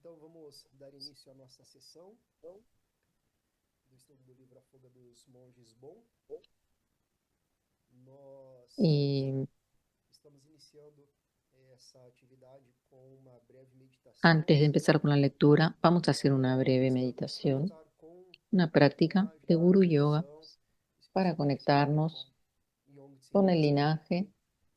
Então vamos dar início à nossa sessão do estudo do livro A Fuga dos Monges Bon. Nós Y estamos iniciando essa atividade com uma breve meditação antes de empezar con la lectura, vamos a hacer una breve buscando nos meditación, conectar com una a práctica de linhagem, com a Guru Yoga tradição, para especialmente com conectarnos Yong Tse con el Rinpoche linaje,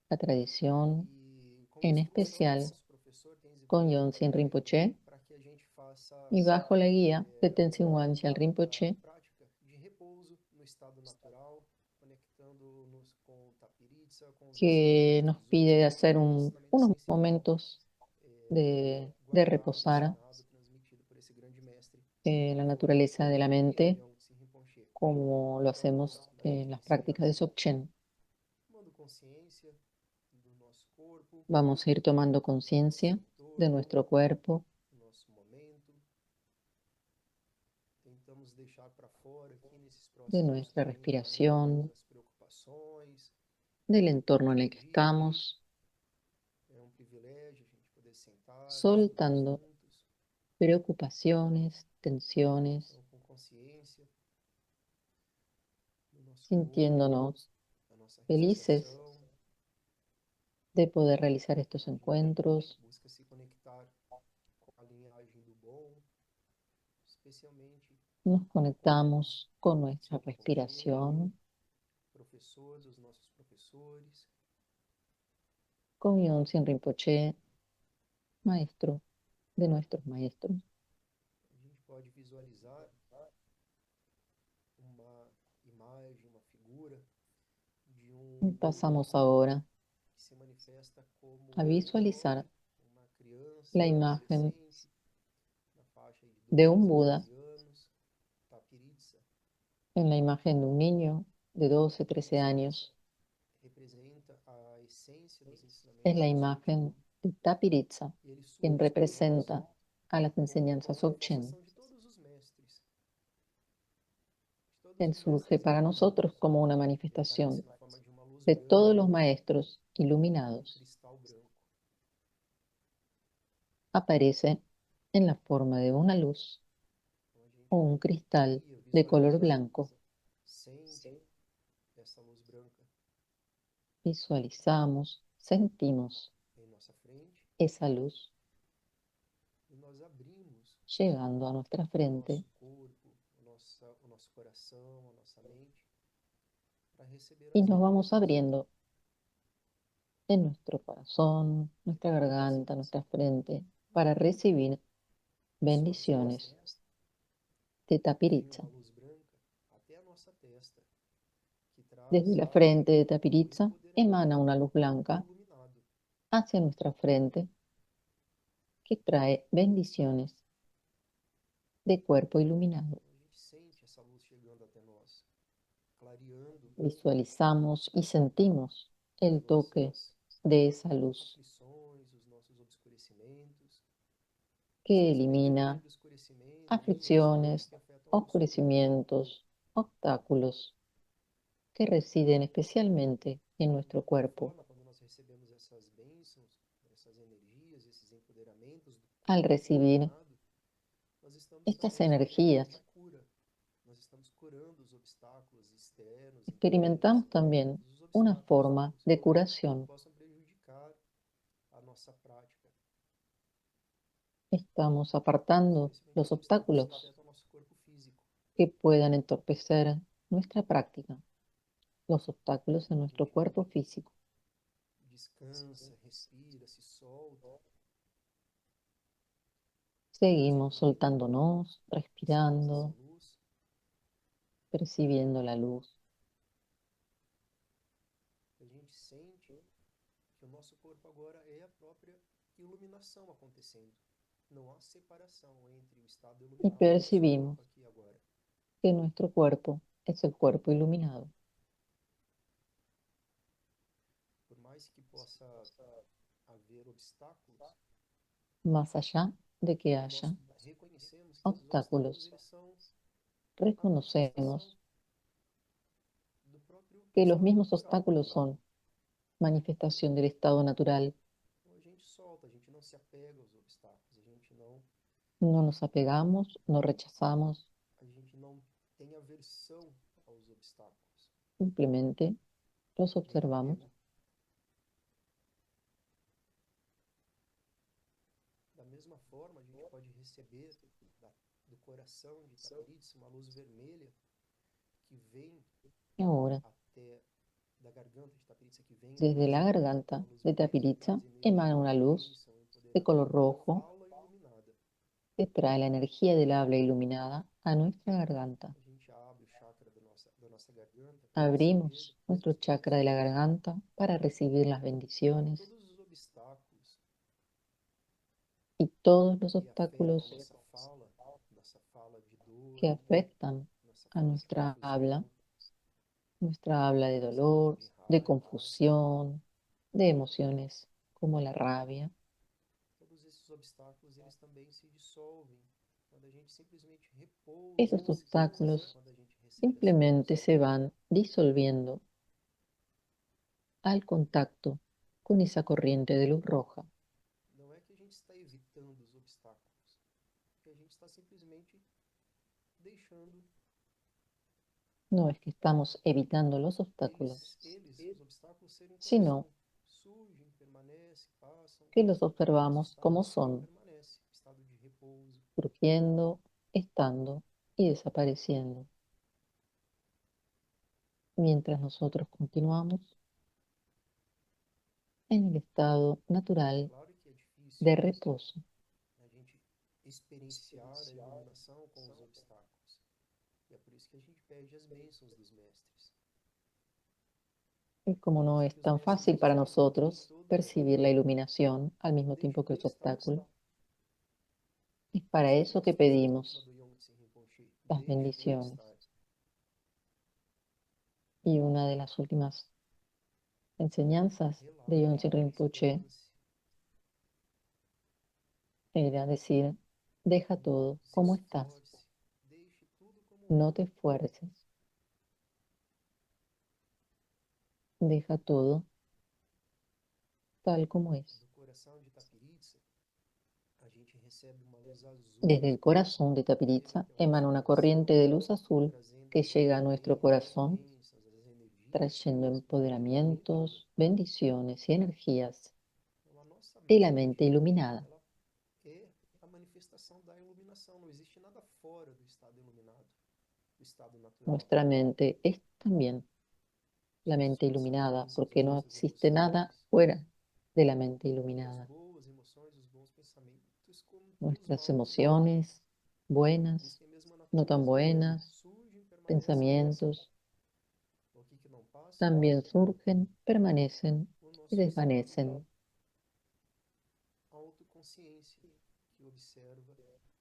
la tradición, e com en instrução do especial nosso professor Tenzin con Wangyal Yonzin Rinpoche, para que a gente faça y bajo la guía de Tenzin Wangyal a Rinpoche, prática de repouso no estado natural, conectando-nos com Tapiritsa, com os que ensinamentos nos dos pide outros, hacer com o ensinamento unos essencial momentos de guardado, reposar ensinado, transmitido por esse grande mestre la que foi naturaleza de la mente, Yong Tse Rinpoche. como lo Então vamos hacemos dar en las prácticas de início Dzogchen. tomando consciência do nosso corpo, Vamos a ir tomando do nosso conciencia de entorno, nuestro cuerpo, do nosso momento. Tentamos deixar para fora aqui nesses de próximos nuestra 30 minutos respiración, as preocupações, del o entorno en el que egoísmo. estamos, É um privilégio a gente poder sentar, estudar soltando juntos, preocupaciones, tensiones, então com consciência do nosso corpo, sintiéndonos da nossa felices respiração. de poder realizar estos A gente encuentros. busca se conectar com a linhagem do bom, especialmente Nos com conectamos con Yongtse nuestra Rinpoche, respiración, professor dos nossos professores. con Yonzin Rinpoche, maestro de nuestros maestros. A gente pode visualizar uma imagem, uma figura de Y um pasamos Buda ahora que se manifesta como a um visualizar jovem, uma criança, la um imagen adolescente, na faixa de de un 12, Buda, 13 anos, Tapiritsa. en la imagen de un niño de 12, 13 Isso años. representa a essência dos Es ensinamentos la do Dzogchen imagen de Tapiritsa, e ele quien surge para nós representa a las como enseñanzas a Dzogchen. manifestação de todos os mestres, de todos Él os surge mestres para nosotros iluminados. como una Ele aparece manifestación na forma de uma luz de todos branca, los maestros como um iluminados. cristal branco. Aparece en la forma de una luz Então a o gente un cristal confia, de color visualiza, blanco. sente essa luz branca Visualizamos, sentimos em nossa frente esa luz e nós abrimos llegando a nuestra o frente nosso corpo, o nosso coração, a nossa mente para receber y as nos vamos luzes, abriendo en nuestro corazón, nuestra garganta, nuestra frente, para recibir de suas bendiciones asas. de Vem Tapiritsa. uma luz branca até a nossa testa, que Desde traz la frente de o Tapiritsa emana empoderamento una do luz corpo blanca iluminado. hacia nuestra frente que trae bendiciones de cuerpo iluminado. Então a gente sente essa luz chegando até nós, clareando Visualizamos y sentimos as el toque nossas de esa luz aflições, os nossos obscurecimentos, que especialmente elimina aquele obscurecimento, limitações aflicciones, que afetam o nosso corpo. oscurecimientos, obstáculos que residen especialmente en nuestro De igual cuerpo. forma, quando nós recebemos essas bênçãos, essas energias, esses empoderamentos do Al corpo recibir iluminado, nós estamos estas também experimentando energías, a cura. Nós estamos curando os obstáculos externos, internos, experimentamos también todos os una obstáculos forma todos de que curación. possam prejudicar a nossa prática, Estamos apartando especialmente los os obstáculos que obstáculos afetam o nosso corpo físico. que puedan entorpecer nuestra práctica, los obstáculos en A nuestro gente cuerpo físico. descansa, respira, se solta, Seguimos percebendo soltándonos, essa respirando, luz. percibiendo la luz. A gente sente que o nosso corpo agora é a própria iluminação acontecendo. Não há separação entre o estado Y iluminado e o nosso percibimos corpo aqui e agora. que nuestro cuerpo es el cuerpo iluminado. Por mais que possa haver obstáculos, Más allá de que nós haya reconhecemos que esses obstáculos obstáculos, eles são a manifestação reconocemos do próprio que los estado mismos natural. obstáculos son manifestación del estado natural. Então a gente solta, a gente não se apega aos obstáculos, a gente não No nos apegamos, no rechazamos, a gente não tem aversão aos obstáculos. simplemente los observamos. Recebemos. Da mesma forma, a gente pode receber do coração de Itaperitz uma luz vermelha que vem Y ahora, até da garganta de Itaperitz, que vem até desde os la irmãos, garganta uma luz de vermelha que Tapiritza traz emana energia, una luz bênção, de color empoderamento, rojo fala iluminada. que trae la energía del habla iluminada a nuestra garganta. A gente abre o chakra da nossa garganta para receber Abrimos nuestro as chakra de la bênçãos. garganta para recibir las E bendiciones todos os obstáculos y todos los que afetam obstáculos nossa fala de dor, que afectan nossa a fala de confusão, nuestra habla de nossa fala dolor, de de raiva, confusión, de emociones como la rabia. todos esses obstáculos eles também se dissolvem quando a gente simplesmente repousa Esos nesses luzes, obstáculos quando a gente recebe essa simplemente luz. se van disolviendo al contacto con esa corriente de luz roja. Não é que a gente está evitando os obstáculos, que a gente está simplesmente deixando No es que estamos evitando los obstáculos, os obstáculos serem como sino são. Surgem, permanecem, passam. que los Nosso observamos estado como natural son, permanece, estado de repouso. surgiendo, estando y desapareciendo, mientras nosotros continuamos en el estado natural Claro que é difícil de reposo. a gente experienciar a iluminação com os obstáculos. E é por isso que a gente pede as bênçãos dos mestres. Y como no Só es que os tan mestres fácil eles para têm também nosotros todo percibir la iluminación al mismo desde tiempo o que los estágio. obstáculos, es Por para isso que eso que nós temos a última pedimos do Yongtse Rinpoche, las deixe o bendiciones. bem-estar. Y una de las últimas enseñanzas de Relaxe, Yonchen Rinpoche descanse, era decir, deja não todo se como estás, esforce, deixe tudo como no é. te esfuerces, deja todo tal como es. Do coração de Itapiritza, a gente recebe uma luz azul Desde el corazón de que vem Tapiritza até o nosso emana una corriente coração, de luz azul trazendo que o llega a nuestro empoderamento, as corazón, bênçãos, as energias. trayendo empoderamientos, bendiciones y energías Então, a nossa de la mente mente, iluminada. ela é a manifestação da iluminação. Não existe nada fora do estado iluminado, do estado natural. Nuestra mente es también Os la nossos mente iluminada, pensamentos, porque as no nossas existe nada emoções, fuera de la mente tanto as iluminada. boas emoções, os bons pensamentos, como os Nuestras maus pensamentos. emociones, Eles buenas, têm a mesma no tan natureza. buenas, Surgem, permanecem, passam. pensamientos, O que não passa? también surgen, permanecen O y nosso estado de desvanecen. autoconsciência, que observa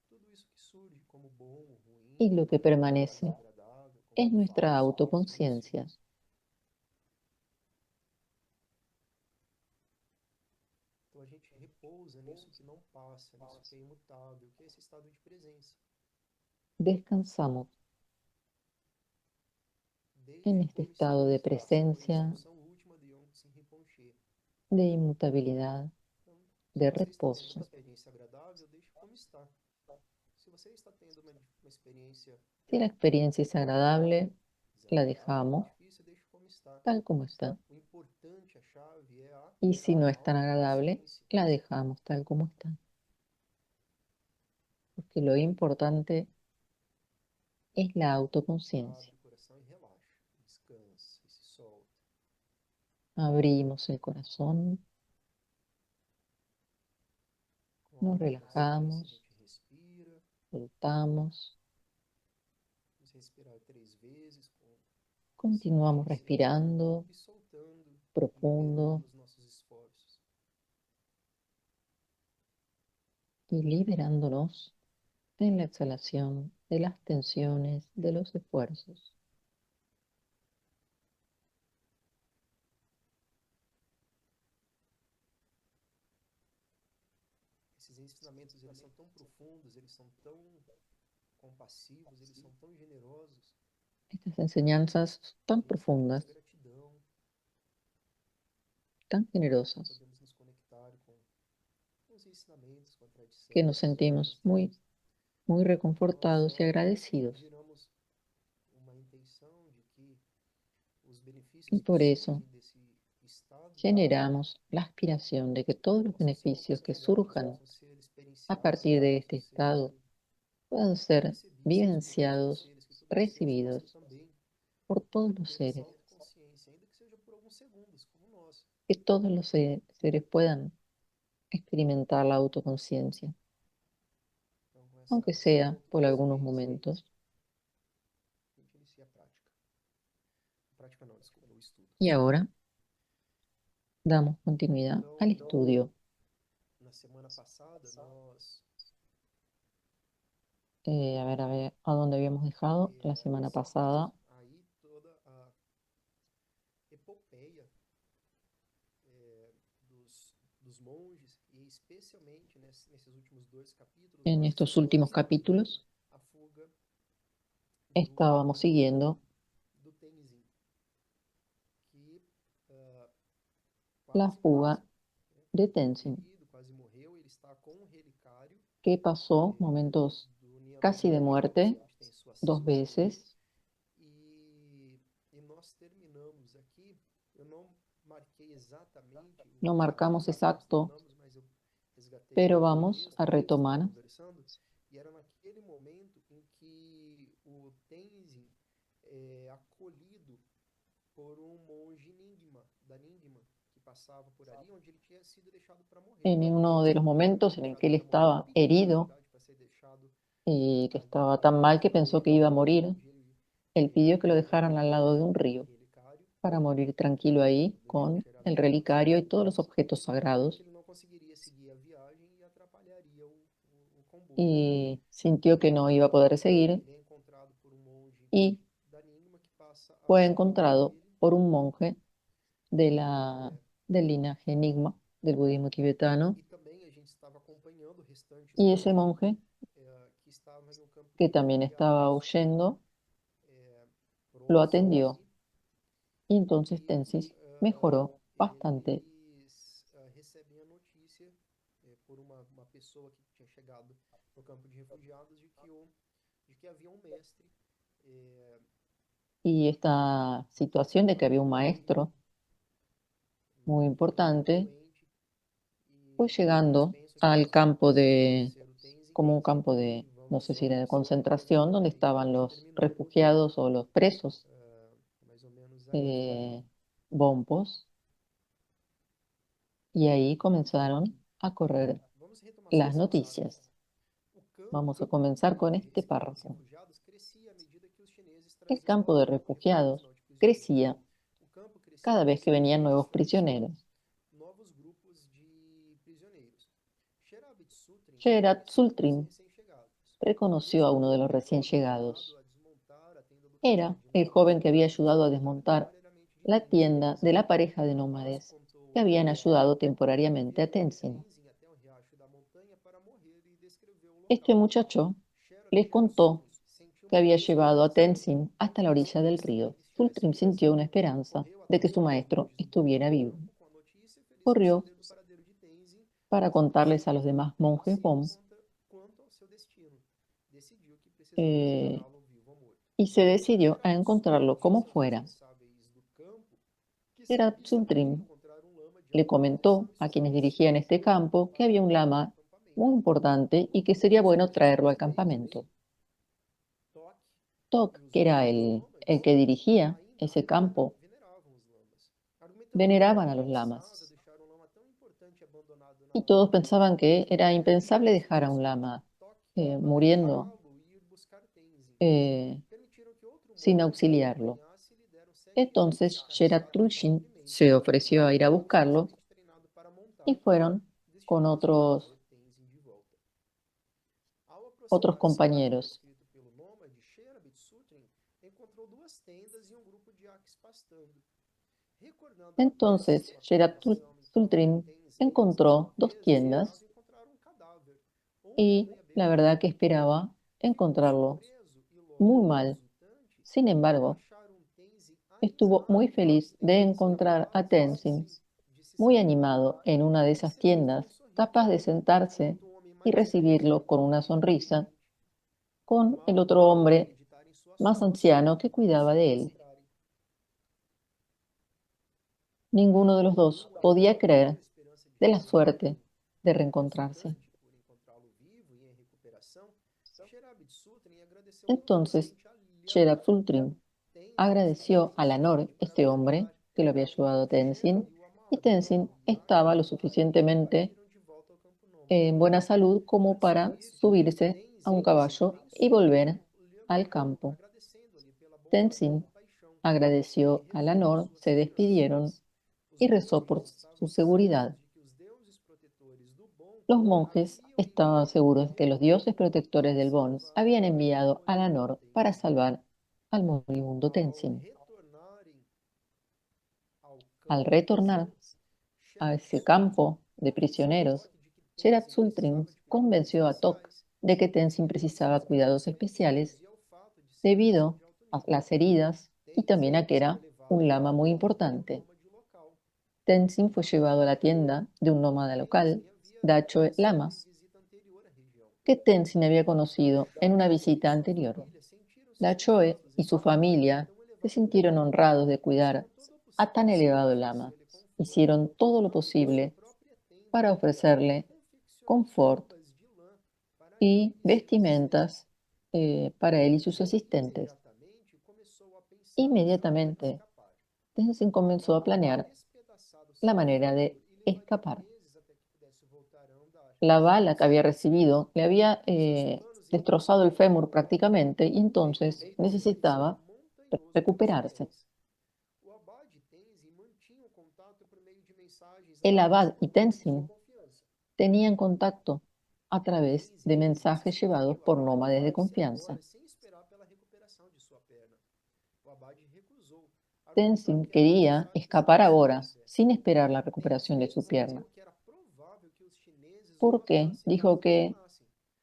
tudo isso que surge como bom ou Y ruim, lo que como agradável ou permanece desagradável, es como nuestra falso ou lúcido. autoconciencia. Então a gente repousa nisso que não passa, nisso que é imutável, que é esse estado de presença. Descansamos en Deixe este como estado está. de Essa foi a presencia, instrução última de Yongtse Rinpoche. de inmutabilidad, Então, se de você está tendo uma reposo. experiência agradável, deixe como está. Se você está tendo uma experiência Si la experiencia es agradable, la desagradável, dejamos difícil, deixe como está. tal como está. O importante, a chave é a Y si no es tan agradable, autoconsciência. la dejamos tal como está. Porque lo importante es la autoconciencia. Abre o coração e relaxa, descansa e se solta. Abrimos el corazón, Com nos autoconsciência, a relajamos, gente respira. soltamos, Vamos respirar 3 vezes com continuamos consciência respirando e soltando, profundo liberando os nossos esforços. y liberándonos en la exhalación de las tensiones, de los esfuerzos. Esses ensinamentos, eles são tão profundos, eles são tão compassivos, eles são tão generosos, Estas enseñanzas tan que a gente sente muita profundas, gratidão tan por generosas, podermos nos conectar com os ensinamentos, com a que tradição, nos com os sentimos mestres. muy muy nós reconfortados y agradecidos. geramos uma intenção de que os Y benefícios que por eso surgem desse estado generamos la aspiración de que todos los possam ser beneficios que compartilhados, surjan possam ser a experienciados, partir de este possam estado ser puedan ser percebidos por todos os vivenciados, seres, que todos os seres possam recibidos também por todos los ter essa seres, autoconsciência, ainda que seja por alguns segundos, como nós. que todos los seres puedan experimentar la autoconciencia, Então, com aunque essa sea por algunos autoconsciência, momentos. a gente inicia a prática. A prática não, desculpa, o estudo. Y ahora damos continuidad al Então, estudio. na semana passada, nós A ver, ¿a dónde habíamos dejado la semana nós pasada? vimos aí toda a epopeia dos monges, e especialmente nesses últimos dois capítulos, En nós estos estamos últimos estudando capítulos a fuga estábamos siguiendo do Tenzin, que la quase fuga de ficou Tenzin, ferido, quase morreu. Ele está com um relicário que pasó momentos do Niama casi de Devi, que muerte sempre tem suas dos cinzas ali. veces. E nós terminamos aqui. Eu não marquei exatamente No o marcamos capítulo que nós exacto, terminamos, mas eu resgatei pero o vamos texto a enquanto estava retomar conversando. E era naquele momento em que o Tenzin é acolhido por um monge Nyingma, da Nyingma, que passava por ali, onde ele tinha sido deixado para morrer. en uno de los momentos en el que él Deixado para morrer, ele estaba pediu, na herido verdade, para ser deixado y que ali estaba tan mal que pensó que iba a morir. onde ele Él pidió que lo dejaran al lado de guardava un aquele río relicário para morir tranquilo ahí do con Sherab el Shutra, relicario y todos los objetos sabendo que sagrados, ele não conseguiria seguir a viagem e atrapalharia o comboio. y sintió que no iba a poder seguir Ele é encontrado por um monge y da Nyingma que passa a fue acolher encontrado ele. por un monje del linaje Enigma del budismo tibetano, E também a gente estava acompanhando o restante do y ese grupo monje, que estava em um campo de que también estaba refugiados huyendo, lo próximo atendió, ali. y entonces E Tenzin mejoró bastante. eles recebem a notícia por uma pessoa que tinha chegado no campo de refugiados de que havia um mestre Y esta situación de que había un maestro muy importante doente, fue e eles llegando pensam que al campo pode de, ser o Tenzin, como un campo e de, no sé vamos si era de concentración, donde aí estaban nós los terminamos refugiados o los presos mais ou menos aí. eh, bombos, y ahí comenzaron a correr Vamos retomar a las semana passada, então. noticias. O campo Vamos a comenzar con de este recebimento de párrafo. refugiados crescia à medida que os chineses El traziam campo de refugiados, refugiados não, de prisioneiros. crecía O campo crescia cada porque vez que venían simplesmente nuevos estavam chegando prisioneros. novos grupos de prisioneiros. Sherab Sutrin Sherat reconheceu um dos Sultrim recém-chegados. reconoció a Este uno de los foi o recién jovem ajudado llegados. a desmontar a tenda do Era casal de el nômades joven que había que ayudado a tinham chegado desmontar temporariamente de la Tenzin. tienda de la pareja de O rapaz nómades que contou habían que ayudado temporariamente a levou o Tenzin. Tenzin até o riacho da montanha para morrer e descreveu o Este local. muchacho les Sherab contó Sutrin sentiu que uma había llevado a esperança Tenzin de hasta que la o orilla del mestre río. estivesse Sultrim vivo. sintió una esperanza Correu de que su atrás dos maestro monges do estuviera vivo. campo com a notícia, feliz em Corrió saber do paradeiro de Tenzin, para mas contarles a los apreensivo demás monjes Bom quanto ao seu destino. Decidiu que precisava eh, encontrá-lo vivo ou morto. y se decidió a Sherab Sutrin encontrarlo como disse aos fuera. responsáveis do campo que Sherat sabia onde Sultrim encontrar um lama de le alta comentó posição e a quienes suficiente dirigían este campo que para había un levá-lo ao lama muy acampamento. importante y que sería Os bueno monges traerlo al presidentes, campamento. Tok Tok, e os que era outros el nômades que dirigía ainda ese campo, veneravam os lamas, argumentando que era veneraban a los impensado lamas deixar um lama tão importante abandonado y na todos pensaban floresta. que era impensable dejar a un Sugeriram a lama Tok muriendo deixá-lo ir buscar Tenzin. eh, Permitiram que outro sin monge o auxiliarlo. acompanhasse e lhe deram 7 crioulos Entonces Sherat carregados de Tushin suprimentos se e ofreció a um ir a guia buscarlo especialmente treinado para y montar, fueron con destinados para otros, trazer Tenzin de volta. Ao otros aproximar-se do local compañeros. descrito pelo nômade, Sherab Sutrin encontrou duas tendas e um grupo de yaques pastando. Recordando a Entonces péssima Sherat condição em que ficou Sultrim Tenzin, encontró dos eles tiendas esperavam encontrar um cadáver ou um y homem à la beira do verdad que rio. esperaba Ficou encontrarlo surpreso e muy logo mal. exultante Sin ao embargo, achar um Tenzin estuvo muy animado feliz em de uma das encontrar a calçadas, Tenzin de se muy sentar animado en una de e esas receber com um tiendas, sorriso, capaz de sentarse enquanto o homem y mais velho recibirlo con escutava una sonrisa, atentamente. con el otro hombre más anciano que cuidaba de él. Ninguno de los dos podía creer de la suerte de reencontrarse. Entonces, Sherab Sultrim agradeció a Lanor, este hombre que lo había ayudado a Tenzin, y Tenzin estaba lo suficientemente en buena salud como para subirse a un caballo y volver al campo. Tenzin agradeció a Lanor, se despidieron y rezó por su seguridad. Los monjes estaban seguros de que los dioses protectores del Bon habían enviado a Lanor para salvar al moribundo Tenzin. Al retornar a ese campo de prisioneros, Sherab Sultrim convenció a Tok de que Tenzin precisaba cuidados especiales debido a las heridas y también a que era un lama muy importante. Tenzin fue llevado a la tienda de un nómada local, Dachoe Lama, que Tenzin había conocido en una visita anterior. Dachoe y su familia se sintieron honrados de cuidar a tan elevado lama. Hicieron todo lo posible para ofrecerle confort y vestimentas para él y sus asistentes. Inmediatamente, Tenzin comenzó a planear la manera de escapar. La bala que había recibido le había destrozado el fémur prácticamente y entonces necesitaba recuperarse. El abad y Tenzin tenían contacto a través de mensajes llevados por nómades de confianza. Tenzin quería escapar ahora, sin esperar la recuperación de su pierna. Porque dijo que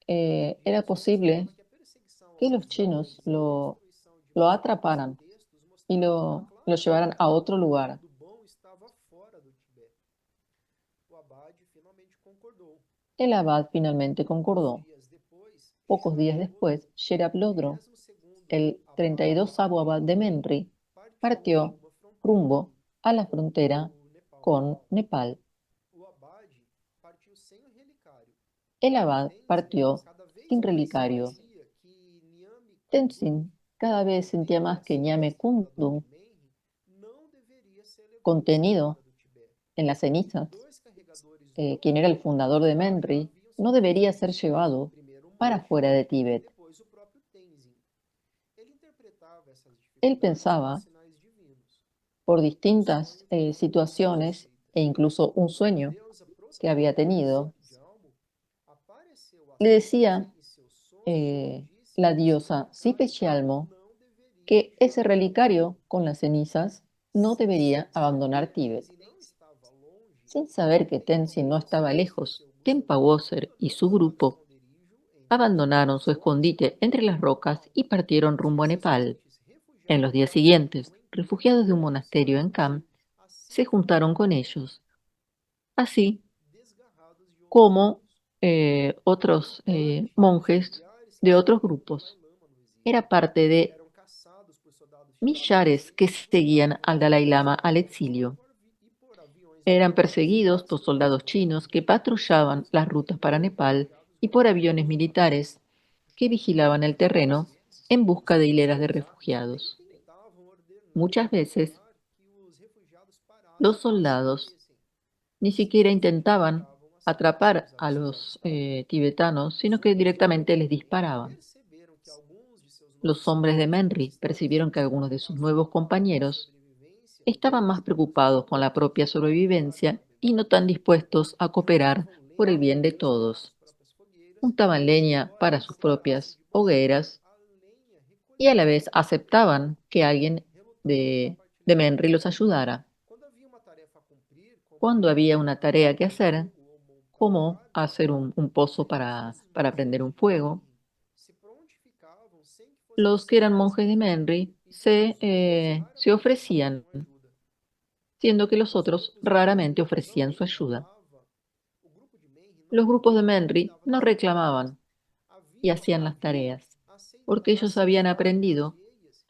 era posible que los chinos lo atraparan y lo llevaran a otro lugar. El abad finalmente concordó. Pocos días después, Sherab Lodro, el 32º abad de Menri, partió rumbo a la frontera con Nepal. El abad partió sin relicario. Tenzin cada vez sentía más que Ñame Kundung, contenido en las cenizas, quien era el fundador de Menri, no debería ser llevado para fuera de Tíbet. Él pensaba, por distintas situaciones e incluso un sueño que había tenido, le decía la diosa Sipechalmo que ese relicario con las cenizas no debería abandonar Tíbet. Sin saber que Tenzin no estaba lejos, Khenpa Woser y su grupo abandonaron su escondite entre las rocas y partieron rumbo a Nepal. En los días siguientes, refugiados de un monasterio en Kham se juntaron con ellos, así como otros monjes de otros grupos. Era parte de millares que seguían al Dalai Lama al exilio. Eran perseguidos por soldados chinos que patrullaban las rutas para Nepal y por aviones militares que vigilaban el terreno en busca de hileras de refugiados. Muchas veces, los soldados ni siquiera intentaban atrapar a los tibetanos, sino que directamente les disparaban. Los hombres de Menri percibieron que algunos de sus nuevos compañeros estaban más preocupados con la propia sobrevivencia y no tan dispuestos a cooperar por el bien de todos. Juntaban leña para sus propias hogueras y a la vez aceptaban que alguien de Menri los ayudara. Cuando había una tarea que hacer, como hacer un pozo para prender un fuego, los que eran monjes de Menri se ofrecían, siendo que los otros raramente ofrecían su ayuda. Los grupos de Menri no reclamaban y hacían las tareas. porque ellos habían aprendido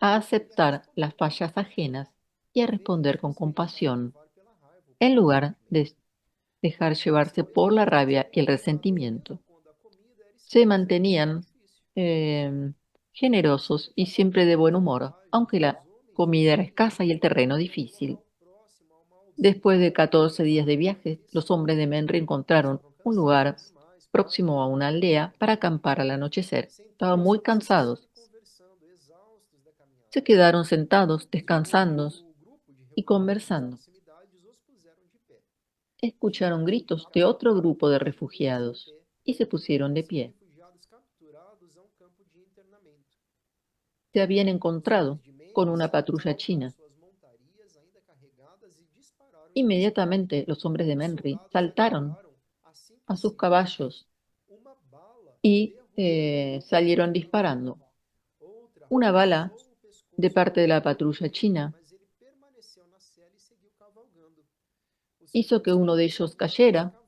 a aceptar las fallas ajenas y a responder con compasión, en lugar de dejar llevarse por la rabia y el resentimiento. Se mantenían eh, generosos y siempre de buen humor, aunque la comida era escasa y el terreno difícil. Después de 14 días de viaje, los hombres de Menri encontraron un lugar próximo a una aldea para acampar al anochecer. Estaban muy cansados. Se quedaron sentados, descansando y conversando. Escucharon gritos de otro grupo de refugiados y se pusieron de pie. Se habían encontrado con una patrulla china. Inmediatamente los hombres de Menri saltaron a sus caballos y salieron disparando. Una bala de parte de la patrulla china hizo que uno de ellos cayera.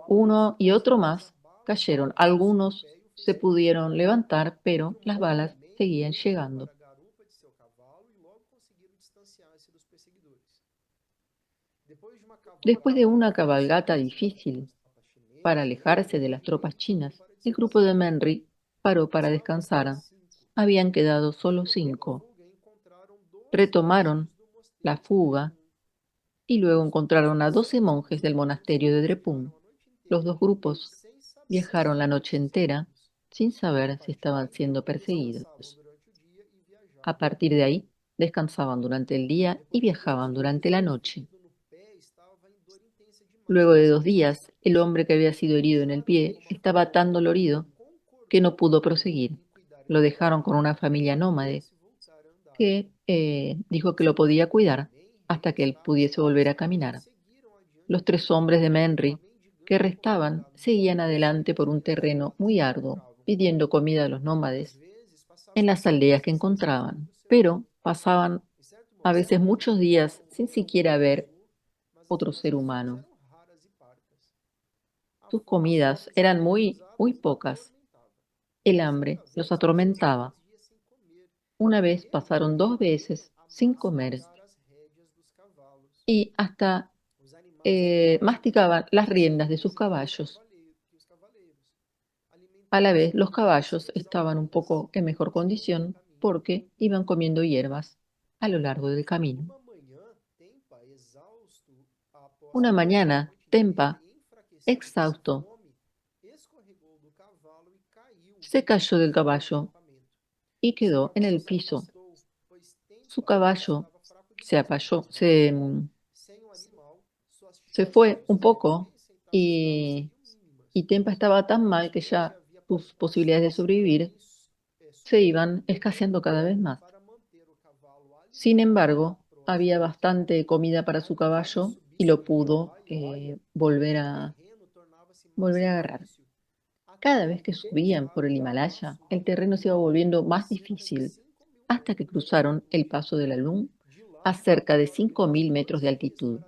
Uno y otro más cayeron. Algunos se pudieron levantar, pero las balas seguían llegando. Después de una cabalgata difícil para alejarse de las tropas chinas, el grupo de Menri paró para descansar. Habían quedado solo 5. Retomaron la fuga y luego encontraron a 12 monjes del monasterio de Drepung. Los dos grupos viajaron la noche entera sin saber si estaban siendo perseguidos. A partir de ahí, descansaban durante el día y viajaban durante la noche. Luego de 2 días, el hombre que había sido herido en el pie estaba tan dolorido que no pudo proseguir. Lo dejaron con una familia nómade que dijo que lo podía cuidar hasta que él pudiese volver a caminar. Los 3 hombres de Menri que restaban seguían adelante por un terreno muy arduo, pidiendo comida a los nómades en las aldeas que encontraban, pero pasaban a veces muchos días sin siquiera ver otro ser humano. Sus comidas eran muy pocas. El hambre los atormentaba. Una vez pasaron 2 veces sin comer y hasta masticaban las riendas de sus caballos. A la vez, los caballos estaban un poco en mejor condición porque iban comiendo hierbas a lo largo del camino. Una mañana, Tempa, exhausto, se cayó del caballo y quedó en el piso. Su caballo se apayó, se fue un poco y Tempa estaba tan mal que ya sus posibilidades de sobrevivir se iban escaseando cada vez más. Sin embargo, había bastante comida para su caballo y lo pudo volver a agarrar. Cada vez que subían por el Himalaya, el terreno se iba volviendo más difícil hasta que cruzaron el paso de la Lun a cerca de 5.000 metros de altitud.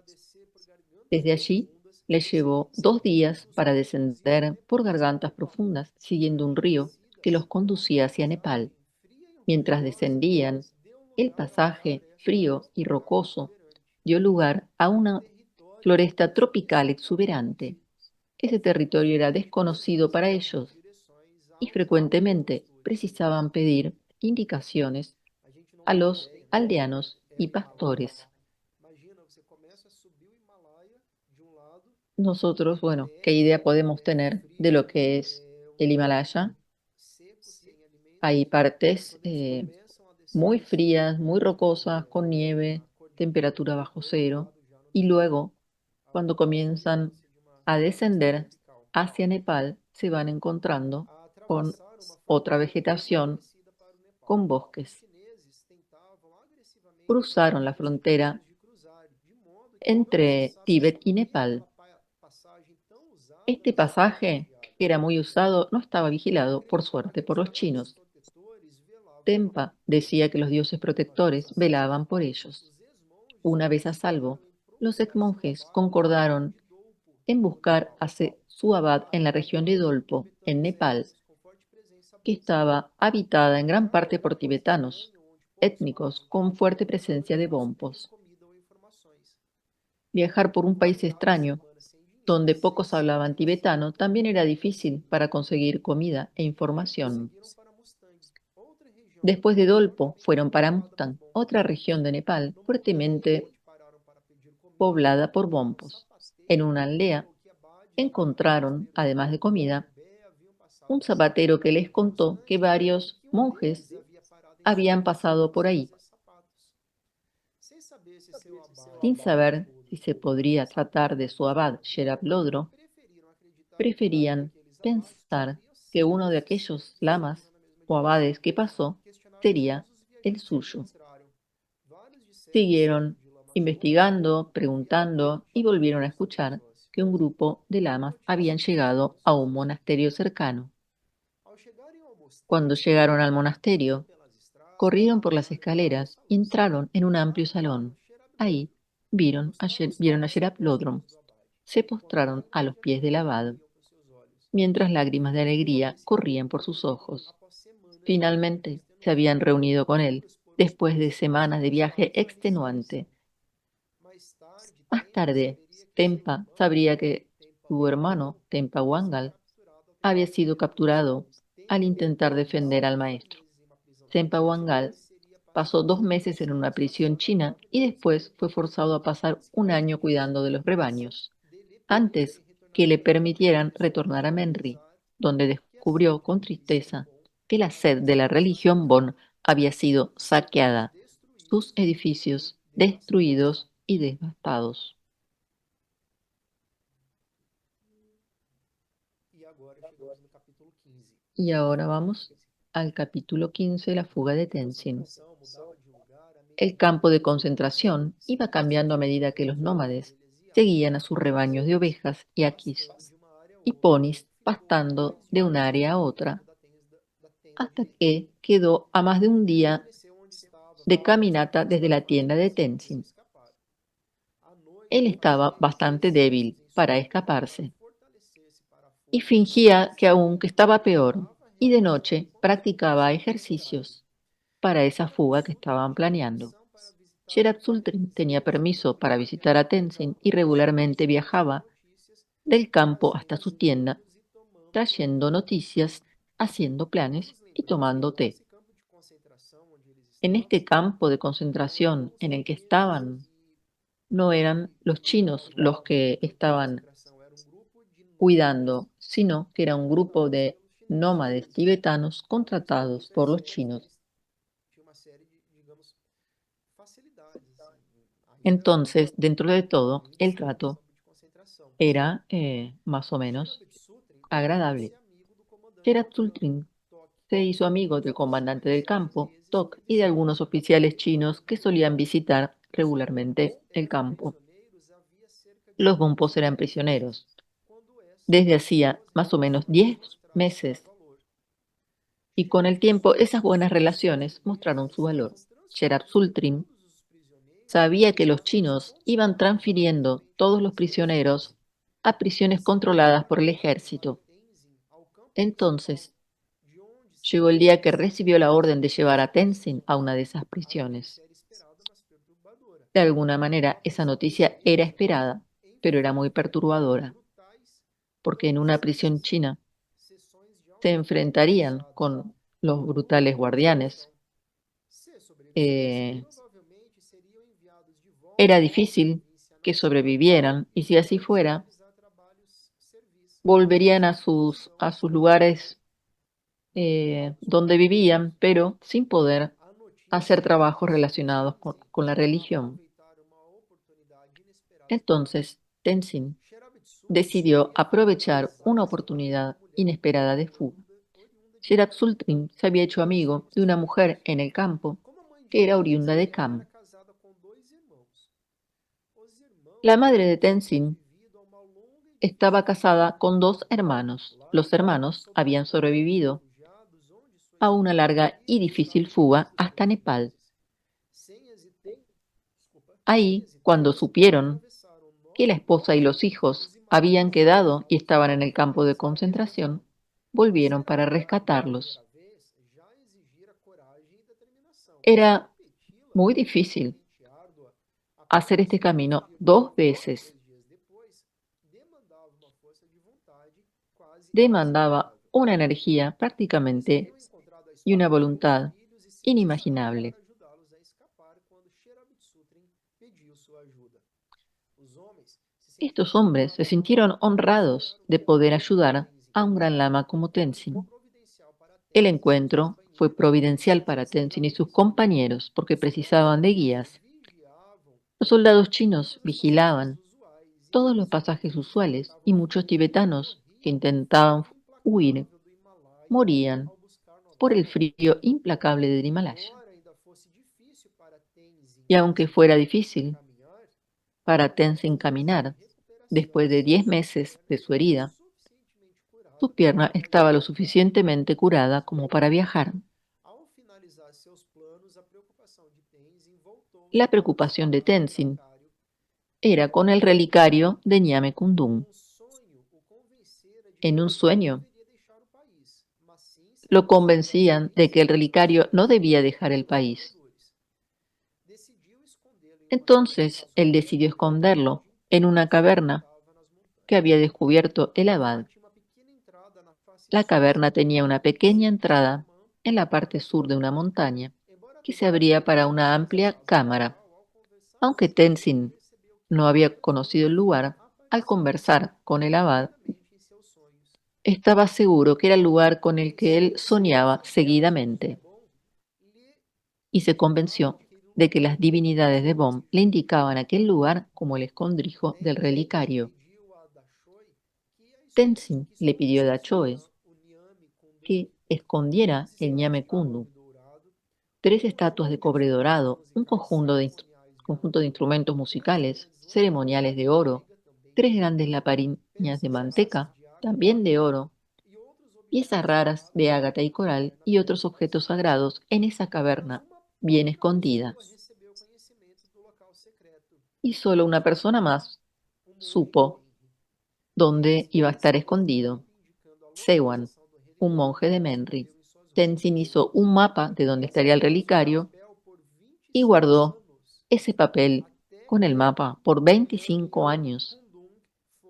Desde allí les llevó 2 días para descender por gargantas profundas siguiendo un río que los conducía hacia Nepal. Mientras descendían, el pasaje frío y rocoso dio lugar a una floresta tropical exuberante. Ese territorio era desconocido para ellos y frecuentemente precisaban pedir indicaciones a los aldeanos y pastores. Nosotros, bueno, ¿qué idea podemos tener de lo que es el Himalaya? Hay partes muy frías, muy rocosas, con nieve, temperatura bajo cero, y luego, cuando comienzan a descender hacia Nepal, se van encontrando con otra vegetación, con bosques. Cruzaron la frontera entre Tíbet y Nepal. Este pasaje, que era muy usado, no estaba vigilado, por suerte, por los chinos. Tempa decía que los dioses protectores velaban por ellos. Una vez a salvo, los ex monjes concordaron en buscar a su abad en la región de Dolpo, en Nepal, que estaba habitada en gran parte por tibetanos, étnicos con fuerte presencia de bompos. Viajar por un país extraño, donde pocos hablaban tibetano, también era difícil para conseguir comida e información. Después de Dolpo, fueron para Mustang, otra región de Nepal fuertemente poblada por bompos. En una aldea encontraron, además de comida, un zapatero que les contó que varios monjes habían pasado por ahí. Sin saber si se podría tratar de su abad Sherab Lodro, preferían pensar que uno de aquellos lamas o abades que pasó sería el suyo. Siguieron investigando, preguntando y volvieron a escuchar que un grupo de lamas habían llegado a un monasterio cercano. Cuando llegaron al monasterio, corrieron por las escaleras y entraron en un amplio salón. Ahí vieron a Sherab Lodrom. Se postraron a los pies del abad, mientras lágrimas de alegría corrían por sus ojos. Finalmente se habían reunido con él, después de semanas de viaje extenuante. Más tarde, Tempa sabría que su hermano, Tempa Wangal, había sido capturado al intentar defender al maestro. Tempa Wangal pasó 2 meses en una prisión china y después fue forzado a pasar un año cuidando de los rebaños, antes que le permitieran retornar a Menri, donde descubrió con tristeza que la sed de la religión Bon había sido saqueada, sus edificios destruidos y devastados. Y ahora vamos al capítulo 15, la fuga de Tenzin. El campo de concentración iba cambiando a medida que los nómades seguían a sus rebaños de ovejas y aquis y ponis pastando de un área a otra, hasta que quedó a más de un día de caminata desde la tienda de Tenzin. Él estaba bastante débil para escaparse y fingía que estaba peor, y de noche practicaba ejercicios para esa fuga que estaban planeando. Sherab Sultrim tenía permiso para visitar a Tenzin y regularmente viajaba del campo hasta su tienda, trayendo noticias, haciendo planes y tomando té. En este campo de concentración en el que estaban, no eran los chinos los que estaban cuidando, sino que era un grupo de nómades tibetanos contratados por los chinos. Entonces, dentro de todo, el trato era más o menos agradable. Sherab Sultrim se hizo amigo del comandante del campo, Tok, y de algunos oficiales chinos que solían visitar regularmente el campo. Los bompos eran prisioneros desde hacía más o menos 10 meses, y con el tiempo esas buenas relaciones mostraron su valor. Sherab Sultrim sabía que los chinos iban transfiriendo todos los prisioneros a prisiones controladas por el ejército. Entonces, llegó el día que recibió la orden de llevar a Tenzin a una de esas prisiones. De alguna manera, esa noticia era esperada, pero era muy perturbadora, porque en una prisión china se enfrentarían con los brutales guardianes. Era difícil que sobrevivieran, y si así fuera, volverían a sus lugares donde vivían, pero sin poder hacer trabajos relacionados con la religión. Entonces, Tenzin decidió aprovechar una oportunidad inesperada de fuga. Sherab Sultrim se había hecho amigo de una mujer en el campo que era oriunda de Kham. La madre de Tenzin estaba casada con 2 hermanos. Los hermanos habían sobrevivido a una larga y difícil fuga hasta Nepal. Ahí, cuando supieron que la esposa y los hijos habían quedado y estaban en el campo de concentración, volvieron para rescatarlos. Era muy difícil hacer este camino 2 veces. Demandaba una energía prácticamente y una voluntad inimaginable. Estos hombres se sintieron honrados de poder ayudar a un gran lama como Tenzin. El encuentro fue providencial para Tenzin y sus compañeros porque precisaban de guías. Los soldados chinos vigilaban todos los pasajes usuales y muchos tibetanos que intentaban huir morían por el frío implacable del Himalaya. Y aunque fuera difícil para Tenzin caminar, después de 10 meses de su herida, su pierna estaba lo suficientemente curada como para viajar. La preocupación de Tenzin era con el relicario de Nyame Kundung. En un sueño, lo convencían de que el relicario no debía dejar el país. Entonces él decidió esconderlo en una caverna que había descubierto el abad. La caverna tenía una pequeña entrada en la parte sur de una montaña que se abría para una amplia cámara. Aunque Tenzin no había conocido el lugar, al conversar con el abad, estaba seguro que era el lugar con el que él soñaba seguidamente y se convenció de que las divinidades de Bon le indicaban aquel lugar como el escondrijo del relicario. Tenzin le pidió a Dachoe que escondiera el Ñame Kundu, 3 estatuas de cobre dorado, un conjunto de instrumentos musicales, ceremoniales de oro, 3 grandes lapariñas de manteca, también de oro, piezas raras de ágata y coral y otros objetos sagrados en esa caverna, bien escondida. Y solo una persona más supo dónde iba a estar escondido: Sewan, un monje de Menri. Tenzin hizo un mapa de dónde estaría el relicario y guardó ese papel con el mapa por 25 años,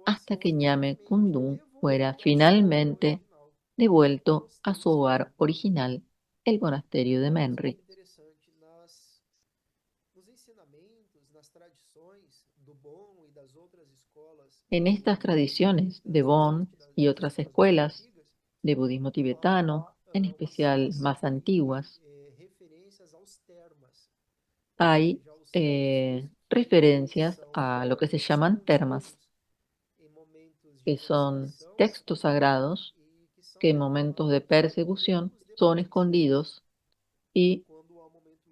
hasta que Ñame Kundung fuera finalmente devuelto a su hogar original, el monasterio de Menri. En estas tradiciones de Bon y otras escuelas de budismo tibetano, en especial más antiguas, hay referencias a lo que se llaman termas, que son textos sagrados que en momentos de persecución son escondidos y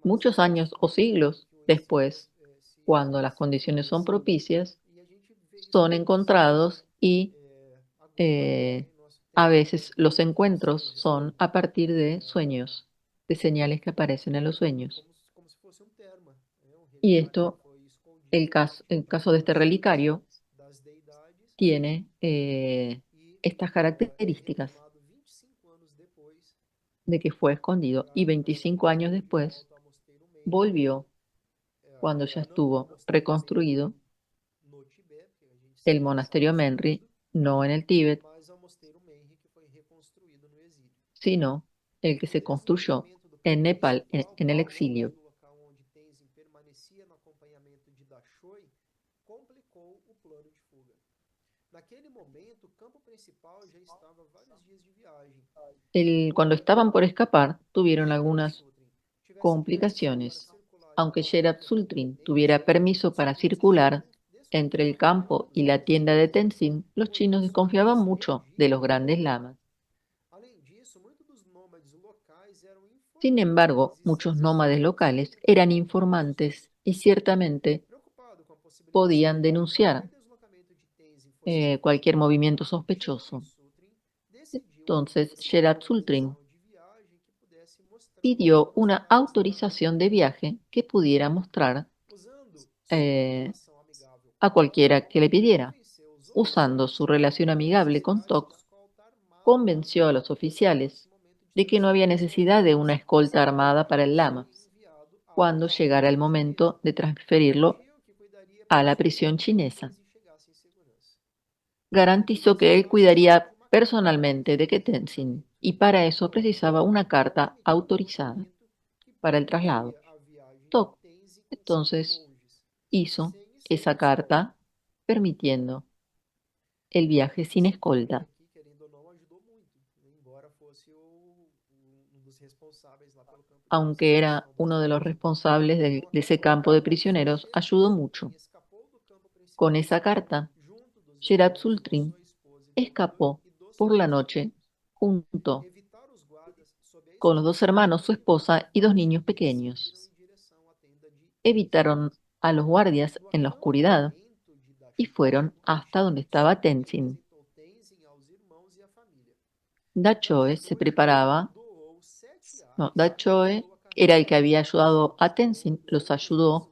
muchos años o siglos después, cuando las condiciones son propicias, son encontrados y eh, a veces los encuentros son a partir de sueños, de señales que aparecen en los sueños. Y esto, el caso de este relicario, tiene estas características de que fue escondido y 25 años después volvió cuando ya estuvo reconstruido el monasterio Menri, no en el Tíbet, sino el que se construyó en Nepal en el exilio. Cuando estaban por escapar, tuvieron algunas complicaciones. Aunque Sherat Sultrin tuviera permiso para circular entre el campo y la tienda de Tenzin, los chinos desconfiaban mucho de los grandes lamas. Sin embargo, muchos nómades locales eran informantes y ciertamente podían denunciar cualquier movimiento sospechoso. Entonces, Sherat Sultrin pidió una autorización de viaje que pudiera mostrar a cualquiera que le pidiera. usando su relación amigable con Tok, convenció a los oficiales de que no había necesidad de una escolta armada para el lama cuando llegara el momento de transferirlo a la prisión chinesa. Garantizó que él cuidaría personalmente de que Tenzin, y para eso precisaba una carta autorizada para el traslado. Tok entonces hizo esa carta permitiendo el viaje sin escolta. Aunque era uno de los responsables de ese campo de prisioneros, ayudó mucho. Con esa carta, Sherat Sultrin escapó por la noche junto con los dos hermanos, su esposa y dos niños pequeños. Evitaron a los guardias en la oscuridad y fueron hasta donde estaba Tenzin. Dachoe se preparaba, no, Dachoe era el que había ayudado a Tenzin, los ayudó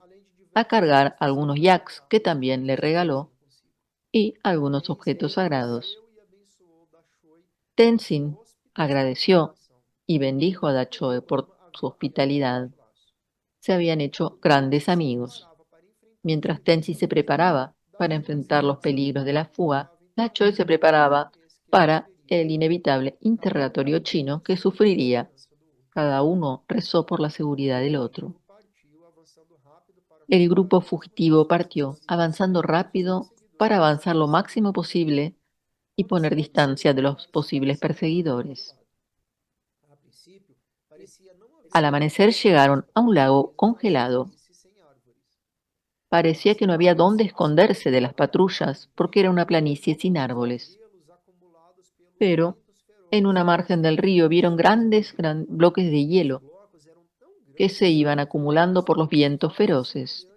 a cargar algunos yaks que también le regaló y algunos objetos sagrados. Tenzin agradeció y bendijo a Dachoe por su hospitalidad. Se habían hecho grandes amigos. Mientras Tenzin se preparaba para enfrentar los peligros de la fuga, Dachoe se preparaba para el inevitable interrogatorio chino que sufriría. Cada uno rezó por la seguridad del otro. El grupo fugitivo partió, avanzando rápido para avanzar lo máximo posible y poner distancia de los posibles perseguidores. Al amanecer llegaron a un lago congelado. Parecía que no había dónde esconderse de las patrullas porque era una planicie sin árboles. Pero en una margen del río vieron grandes bloques de hielo que se iban acumulando por los vientos feroces.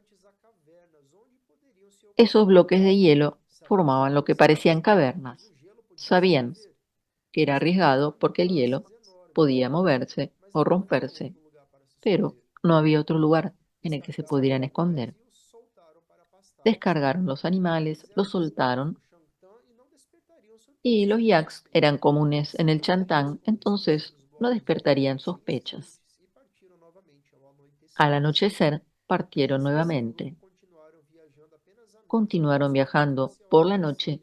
Esos bloques de hielo formaban lo que parecían cavernas. Sabían que era arriesgado porque el hielo podía moverse o romperse, pero no había otro lugar en el que se pudieran esconder. Descargaron los animales, los soltaron y los yaks eran comunes en el Chantán, entonces no despertarían sospechas. Al anochecer partieron nuevamente. Continuaron viajando por la noche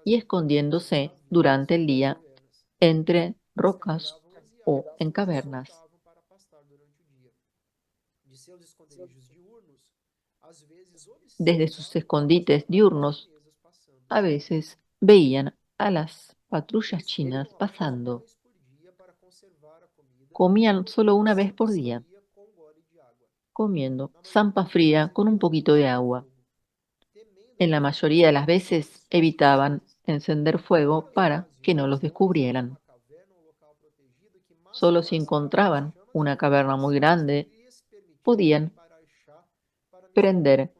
y escondiéndose durante el día entre rocas o en cavernas. Desde sus escondites diurnos, a veces veían a las patrullas chinas pasando. Comían solo una vez por día, comiendo zampa fría con un poquito de agua. En la mayoría de las veces evitaban encender fuego para que no los descubrieran. Solo si encontraban una caverna muy grande, podían prender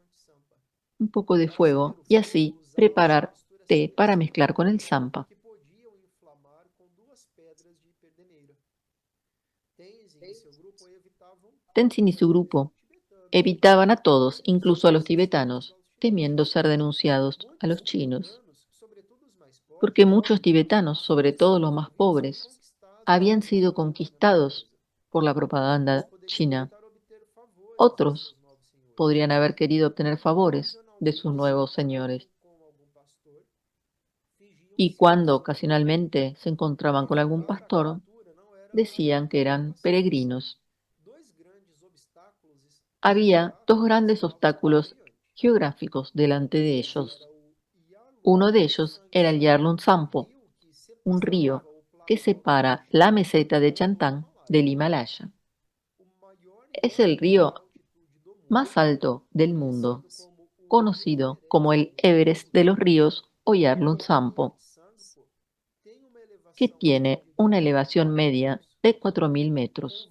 un poco de fuego y así preparar té para mezclar con el zampa. Tenzin y su grupo evitaban a todos, incluso a los tibetanos, temiendo ser denunciados a los chinos, porque muchos tibetanos, sobre todo los más pobres, habían sido conquistados por la propaganda china. Otros podrían haber querido obtener favores de sus nuevos señores. Y cuando ocasionalmente se encontraban con algún pastor, decían que eran peregrinos. Había dos grandes obstáculos geográficos delante de ellos. Uno de ellos era el Yarlung Tsampo, un río que separa la meseta de Chantán del Himalaya. Es el río más alto del mundo, conocido como el Everest de los ríos o Yarlung Tsampo, que tiene una elevación media de 4.000 metros,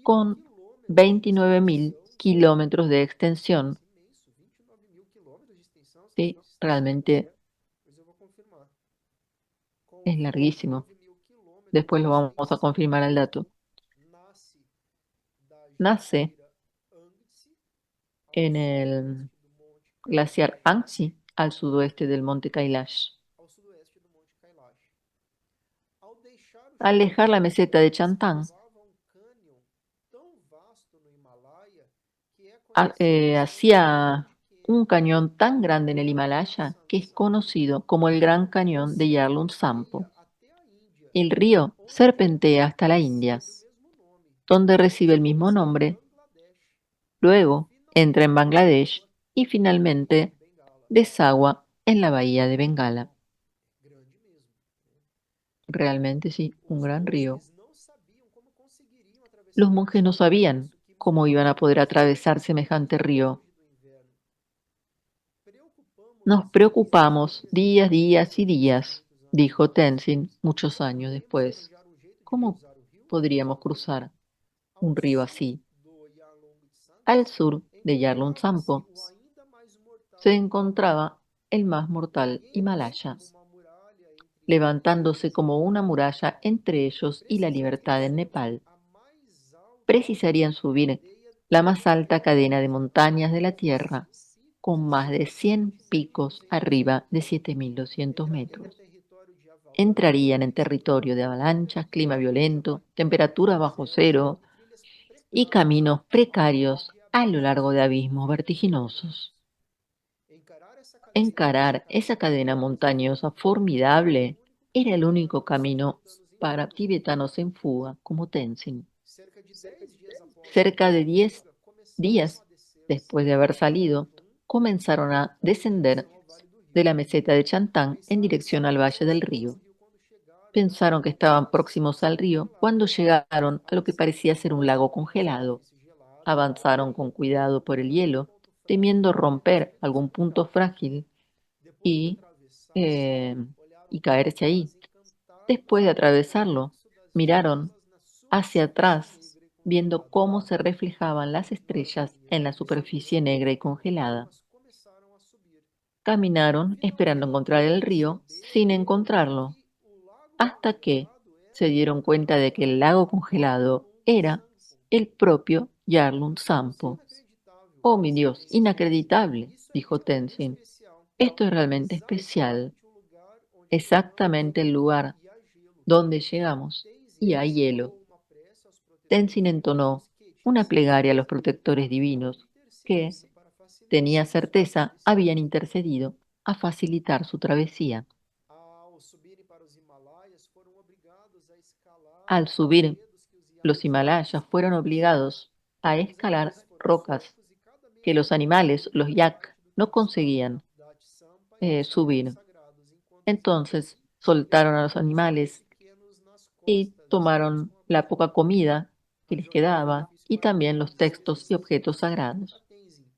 con 29.000 kilómetros de extensión. Sí, realmente es larguísimo. Después lo vamos a confirmar el dato. Nace en el glaciar Anxi, al sudoeste del monte Kailash. ao sudoeste do Monte Kailash. Ao deixar o Al dejar la meseta de Chantan, observava um cânion tão vasto no Himalaia que é conhecido hacía un cañón tan grande en el Himalaya que es conocido como el Gran Cañón de Yarlung Sampo. até a Índia, El río serpentea hasta la India, o mesmo nome, donde recibe el mismo nombre, Bangladesh, luego entra en Bangladesh y finalmente Bengala. desagua en la bahía de Bengala. Grande mesmo. Realmente sí, un Os gran río. monges não sabiam como conseguiriam Los atravessar o monjes no rio, sabían isso que cómo iban a poder atravesar semejante río. do inverno. Nos preocupamos días y días, dijo Tenzin muchos años después. Arranjar um jeito de ¿Cómo cruzar o rio podríamos cruzar ao un río sul así? do Yarlung Al Tsangpo. sur de Yarlung Encontrava-se Tsampo o ainda mais se mortal encontraba el más mortal erguendo-se Himalaya, como uma muralha entre levantándose como una muralla entre ellos y la libertad en Nepal. a mais alta Precisarían subir cadeia la más alta cadena de montañas de la Tierra, con más de 100 picos arriba de 7.200 entraria em metros. território de avalanches, Entrarían en territorio de avalanchas, clima violento, temperaturas bajo cero trilhas y precárias caminos precarios de a lo abismos largo de abismos vertiginosos. encarar essa cadeia Encarar esa cadena montañosa formidable era el único camino para tibetanos en fuga como Tenzin. cerca de 10 dias após Cerca de 10 fuga, começaram días a descer a después de serra haber salido, Tum comenzaron a descender direção ao vale do de rio. la meseta de Chantán en Pensaram dirección estar al valle del próximos río. do rio quando chegaram Pensaron que estaban próximos al río cuando llegaron a lo que parecía ser un lago congelado. superfície gelada Avanzaron con cuidado por el algum hielo, ponto frágil temiendo poderia romper ser algún punto despedaçado. frágil Depois de y, atravessá-lo, eh, olharam y para caerse ahí. trás Después encantados de com o atravesarlo, reflexo das miraron estrelas na hacia superfície atrás, negra e viendo congelada. cómo se reflejaban las Na hora da estrellas primeira en la superficie descida, negra y congelada. ambas começaram a subir. Caminaron esperando Finalmente encontrar el río sin perceberam encontrarlo, que o lago hasta que congelado se era dieron cuenta de que el lago congelado Yarlung era Tsangpo. el propio Yarlung Isso é Tsampo. inacreditável, Oh, mi Dios, Excelência. inacreditable, Isso é dijo realmente Tenzin. especial. Esto es realmente especial, Exatamente o lugar onde chegamos exactamente el lugar e há gelo. donde llegamos Tenzin y hay hielo. entoou uma prece aos protetores Tenzin entonó divinos una Ketis, plegaria a los protectores que divinos que, intercediam para tenía facilitar a sua certeza, travessia. habían intercedido a facilitar su travesía. Ao subirem para os Himalaias, foram obrigados a escalar Al subir rochedos que os los Himalayas, fueron obligados a Os escalar animais foram rocas soltos e cada que membro los da tribo animales, los tomou yak, parte do no traçado conseguían da Sampa e dos caminhos subir. sagrados, enquanto os demais Entonces soltaron a los levavam tesouros animales pequenos nas y costas, listados tomaron com a la cor, poca comida que a les geografia quedaba difícil y para también los todos. textos y objetos A sagrados. Tenzin,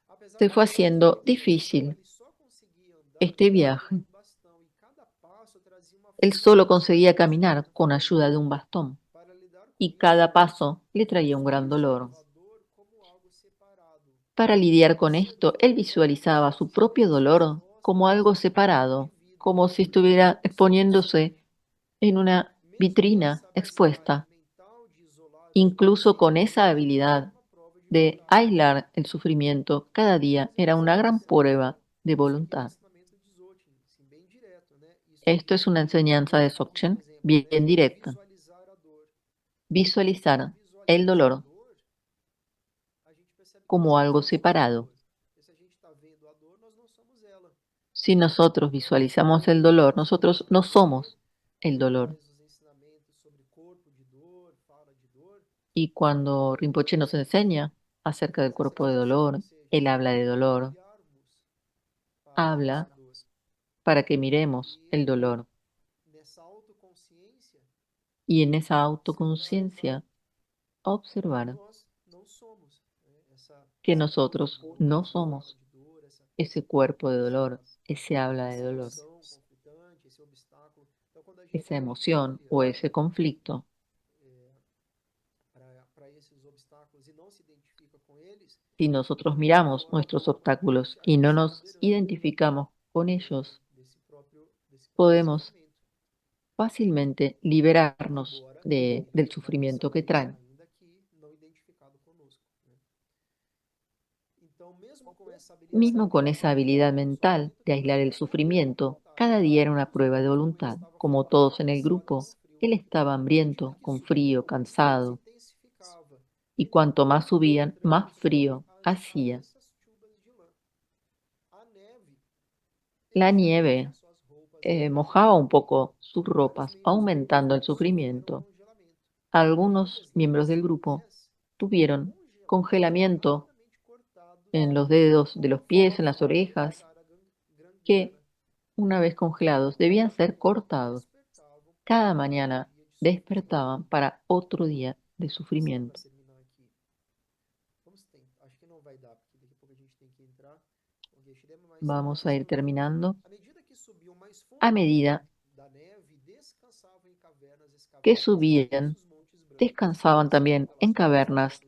apesar Se de fue ser mais haciendo difícil, difícil ele só conseguia andar este carregando viaje. um bastão e cada passo trazia uma Él força solo conseguía caminar desconhecida. con ayuda de un bastón Para lidar com y isso, cada paso le traía un gran visualizava dolor. a dor como algo separado. Para lidiar con esto, él Observando visualizaba su propio experiências dolor como próximas algo de separado, vida como si e estuviera dissolução. exponiéndose en una Mesmo com vitrina essa habilidade expuesta, mental de isolar o incluso con sofrimento, esa era habilidad uma prova de de vontade. aislar el sufrimiento, cada día Mas era esse una gran prueba de isso aqui é um voluntad. ensinamento de Dzogchen, assim, bem direto, né? Isso Esto aqui es una enseñanza de alguns Dzogchen exemplos, né? bien directa. Visualizar a dor. Quando a gente Visualizar el visualiza a dolor dor, a gente percebe que nós como algo não somos a separado. dor. Porque se a gente está vendo a dor, nós não somos ela. Si nosotros Quando visualizamos el o dolor, Rinpoche nosotros traz no você, somos el dolor. traz os ensinamentos sobre corpo de dor, fala de dor, Y cuando Rinpoche nos enseña acerca del traz essa cuerpo de percepção, ou dolor, seja, él habla de dolor, olharmos para habla a dor. para que miremos el E dolor. nessa autoconsciência, Y en esa observar autoconciencia, que observar nós não somos, né? que Esse corpo de nosotros dor que no fala somos de dor, ese cuerpo de essa, dolor, ese habla de essa dolor, emoção conflitante, esse obstáculo. Então, quando a esa gente emoción olha o ese conflicto. para esses obstáculos e não se identifica com eles, Si nosotros miramos forma nuestros a obstáculos gente y acaba no se nos empoderando identificamos con ellos, desse próprio podemos sofrimento. fácilmente liberarnos Embora del possa sufrimiento que traen. ainda que não identificado conosco, né? Então, mesmo com Mismo con esa habilidad mental de aislar el sufrimiento, cada día era una prueba de voluntad. Como todos en el grupo, él estaba hambriento, con frío, cansado, y cuanto más subían, más frío hacía. La nieve mojaba un poco sus ropas, aumentando el sufrimiento. Algunos miembros del grupo tuvieron congelamiento en los dedos de los pies, en las orejas, que, una vez congelados, debían ser cortados. Cada mañana despertaban para otro día de sufrimiento. Vamos a ir terminando. A medida que subían, descansaban también en cavernas,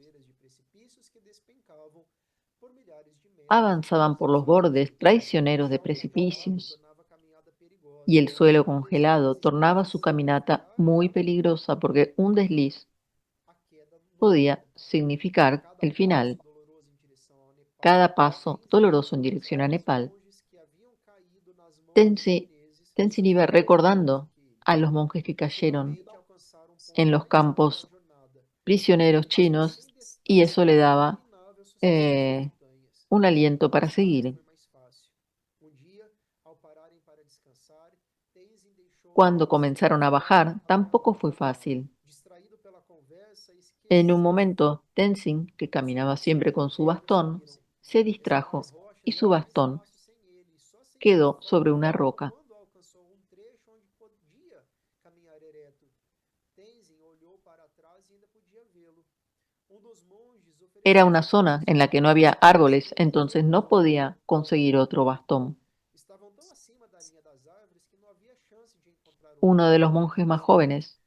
avanzaban por los bordes traicioneros de precipicios, y el suelo congelado tornaba su caminata muy peligrosa porque un desliz podía significar el final. Cada paso doloroso en dirección a Nepal, Tenzin, Tenzin iba recordando a los monjes que cayeron en los campos prisioneros chinos y eso le daba eh, un aliento para seguir. Cuando comenzaron a bajar, tampoco fue fácil. En un momento, Tenzin, que caminaba siempre con su bastón, se distrajo y su bastón quedó sobre una roca. Era una zona en la que no había árboles, entonces no podía conseguir otro bastón. Uno de los monjes más jóvenes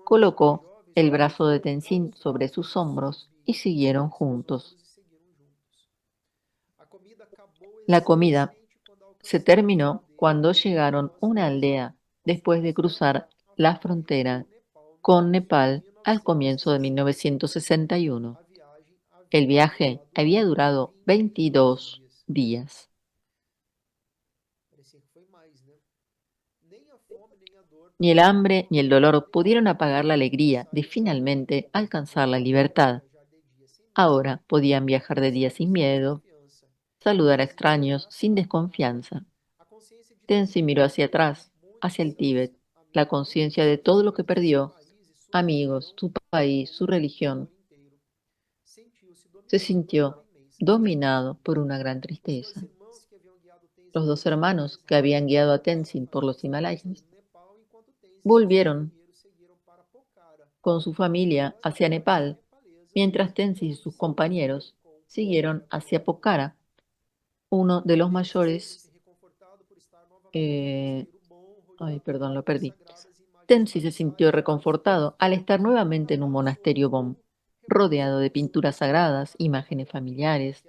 colocó el brazo de Tenzin sobre sus hombros y siguieron juntos. La comida se terminó cuando llegaron a una aldea después de cruzar la frontera con Nepal al comienzo de 1961. El viaje había durado 22 días. Ni el hambre ni el dolor pudieron apagar la alegría de finalmente alcanzar la libertad. Ahora podían viajar de día sin miedo, saludar a extraños sin desconfianza. Tenzin miró hacia atrás, hacia el Tíbet, la conciencia de todo lo que perdió, amigos, su país, su religión. Se sintió dominado por una gran tristeza. Los dos hermanos que habían guiado a Tenzin por los Himalayas volvieron con su familia hacia Nepal, mientras Tenzin y sus compañeros siguieron hacia Pokhara, uno de los mayores. eh, Ay, perdón, lo perdí. Tenzin se sintió reconfortado al estar nuevamente en un monasterio Bon, rodeado de pinturas sagradas, imágenes familiares.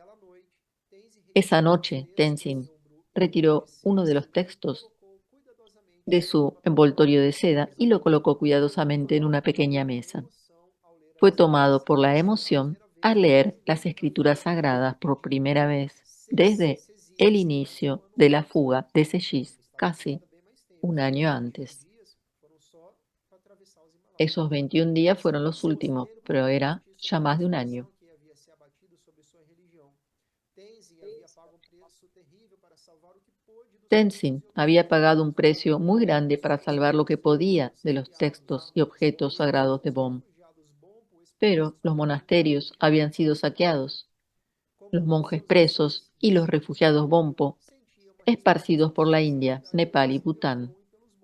Esa noche, Tenzin retiró uno de los textos de su envoltorio de seda y lo colocó cuidadosamente en una pequeña mesa. Fue tomado por la emoción al leer las escrituras sagradas por primera vez desde el inicio de la fuga de Sejis, casi un año antes. Esos 21 días fueron los últimos, pero era ya más de un año. Tenzin había pagado un precio muy grande para salvar lo que podía de los textos y objetos sagrados de Bon. Pero los monasterios habían sido saqueados, los monjes presos y los refugiados Bonpo esparcidos por la India, Nepal y Bután.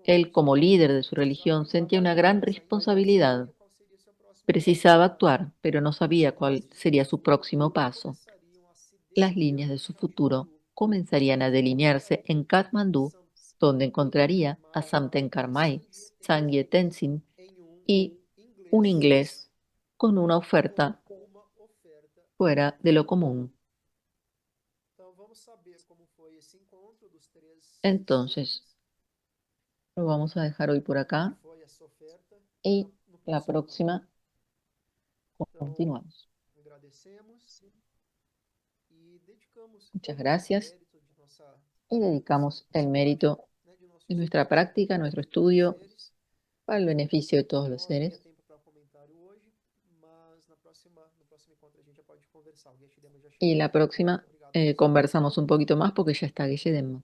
Él, como líder de su religión, sentía una gran responsabilidad. Precisaba actuar, pero no sabía cuál sería su próximo paso. Las líneas de su futuro comenzarían a delinearse en Katmandú, donde encontraría a Samten Karmai, Sangye Tenzin y un inglés con una oferta fuera de lo común. Entonces, lo vamos a dejar hoy por acá y la próxima continuamos. Muchas gracias y dedicamos el mérito de nuestra práctica, nuestro estudio, para el beneficio de todos los seres. Y la próxima conversamos un poquito más porque ya está Geshe-Denmo.